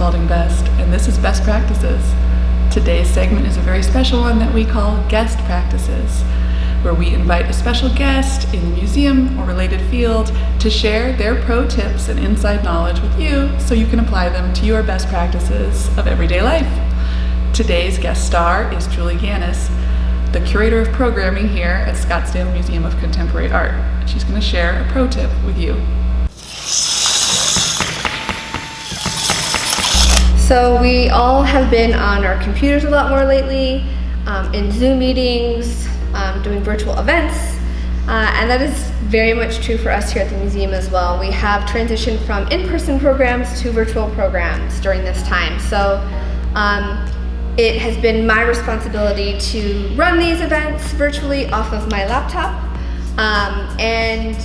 Spalding Best, and this is Best Practices. Today's segment is a very special one that we call Guest Practices, where we invite a special guest in the museum or related field to share their pro tips and inside knowledge with you so you can apply them to your best practices of everyday life. Today's guest star is Julie Ganas, the curator of programming here at Scottsdale Museum of Contemporary Art. She's going to share a pro tip with you. So we all have been on our computers a lot more lately, in Zoom meetings, doing virtual events, and that is very much true for us here at the museum as well. We have transitioned from in-person programs to virtual programs during this time. So it has been my responsibility to run these events virtually off of my laptop and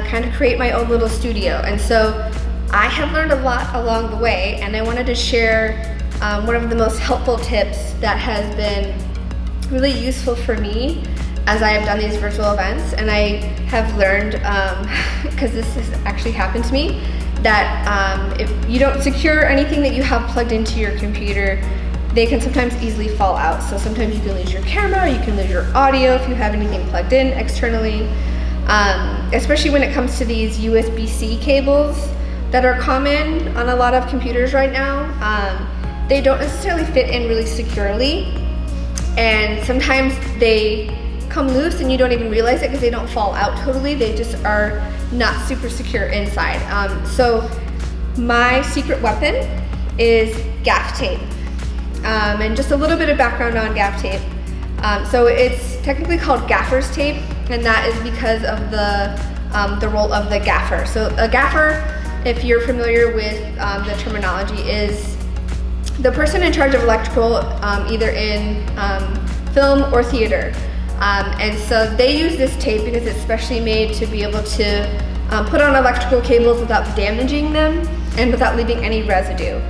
kind of create my own little studio. And so I have learned a lot along the way, and I wanted to share one of the most helpful tips that has been really useful for me as I have done these virtual events. And I have learned, because this has actually happened to me, that if you don't secure anything that you have plugged into your computer, they can sometimes easily fall out. So sometimes you can lose your camera, you can lose your audio if you have anything plugged in externally, especially when it comes to these USB-C cables that are common on a lot of computers right now. They don't necessarily fit in really securely, and sometimes they come loose and you don't even realize it because they don't fall out totally. They just are not super secure inside. So my secret weapon is gaff tape. And just a little bit of background on gaff tape. So it's technically called gaffer's tape, and that is because of the role of the gaffer. So a gaffer, if you're familiar with the terminology, is the person in charge of electrical, either in film or theater. And so they use this tape because it's specially made to be able to put on electrical cables without damaging them and without leaving any residue.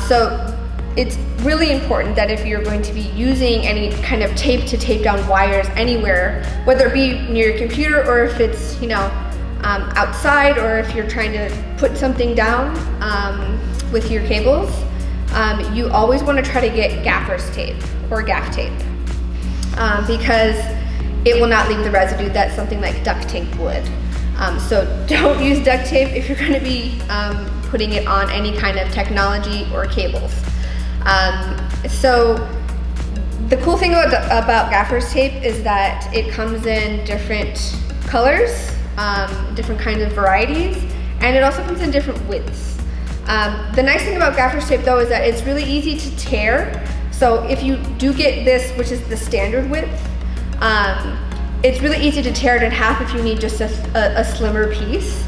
So it's really important that if you're going to be using any kind of tape to tape down wires anywhere, whether it be near your computer or if it's, outside, or if you're trying to put something down with your cables, you always want to try to get gaffer's tape or gaff tape, because it will not leave the residue that something like duct tape would. So don't use duct tape if you're going to be putting it on any kind of technology or cables. So the cool thing about gaffer's tape is that it comes in different colors, different kinds of varieties, and it also comes in different widths. The nice thing about gaffer's tape though is that it's really easy to tear. So if you do get this, which is the standard width, it's really easy to tear it in half if you need just a slimmer piece.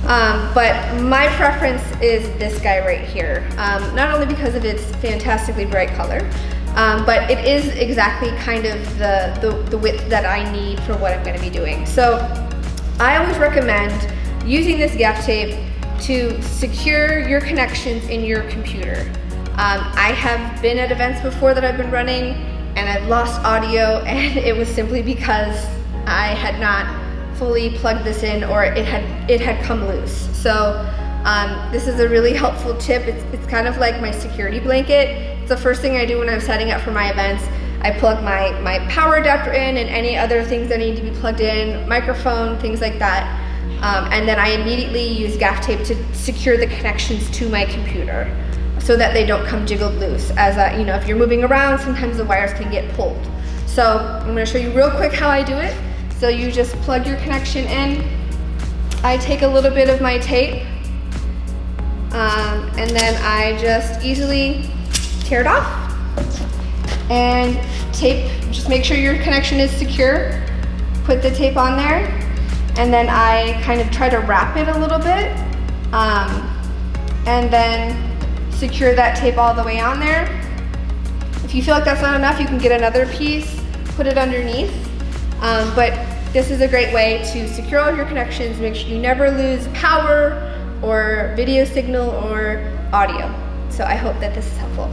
But my preference is this guy right here, not only because of its fantastically bright color, but it is exactly kind of the width that I need for what I'm going to be doing. So I always recommend using this gaff tape to secure your connections in your computer. I have been at events before that I've been running and I've lost audio, and it was simply because I had not fully plugged this in, or it had come loose. So this is a really helpful tip. It's kind of like my security blanket. It's the first thing I do when I'm setting up for my events. I plug my power adapter in and any other things that need to be plugged in, microphone, things like that. And then I immediately use gaff tape to secure the connections to my computer so that they don't come jiggled loose. As if you're moving around, sometimes the wires can get pulled. So I'm gonna show you real quick how I do it. So you just plug your connection in. I take a little bit of my tape, and then I just easily tear it off. And tape, just make sure your connection is secure. Put the tape on there, and then I kind of try to wrap it a little bit, and then secure that tape all the way on there. If you feel like that's not enough, you can get another piece, put it underneath. But this is a great way to secure all your connections, make sure you never lose power or video signal or audio. So I hope that this is helpful.